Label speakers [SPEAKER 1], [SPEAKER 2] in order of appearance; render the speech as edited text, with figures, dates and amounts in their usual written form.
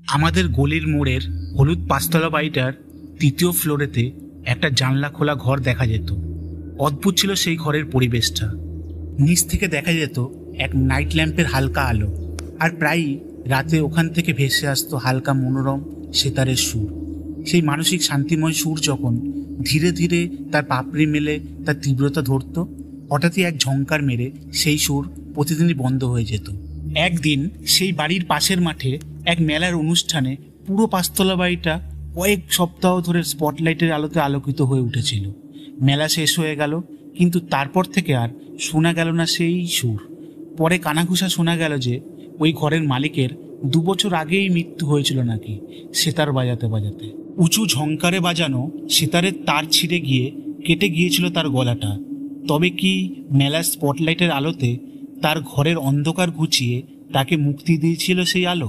[SPEAKER 1] আমাদের গলির মোড়ের হলুদ পাঁচতলা বাড়িটার তৃতীয় ফ্লোরেতে একটা জানলা খোলা ঘর দেখা যেত। অদ্ভুত ছিল সেই ঘরের পরিবেশটা। নিচ থেকে দেখা যেত এক নাইট ল্যাম্পের হালকা আলো, আর প্রায়ই রাতে ওখান থেকে ভেসে আসতো হালকা মনোরম সেতারের সুর। সেই মানসিক শান্তিময় সুর যখন ধীরে ধীরে তার পাপড়ি মেলে তার তীব্রতা ধরত, হঠাৎই এক ঝংকার মেরে সেই সুর প্রতিদিনই বন্ধ হয়ে যেত। একদিন সেই বাড়ির পাশের মাঠে এক মেলার অনুষ্ঠানে পুরো পাঁচতলা বাড়িটা কয়েক সপ্তাহ ধরে স্পটলাইটের আলোতে আলোকিত হয়ে উঠেছিল। মেলা শেষ হয়ে গেল, কিন্তু তারপর থেকে আর শোনা গেল না সেই সুর। পরে কানাঘুষা শোনা গেল যে ওই ঘরের মালিকের 2 বছর আগেই মৃত্যু হয়েছিল নাকি সেতার বাজাতে বাজাতে। উঁচু ঝংকারে বাজানো সেতারের তার ছিঁড়ে গিয়ে কেটে গিয়েছিল তার গলাটা। তবে কি মেলার স্পটলাইটের আলোতে তার ঘরের অন্ধকার ঘুচিয়ে তাকে মুক্তি দিয়েছিল সেই আলো?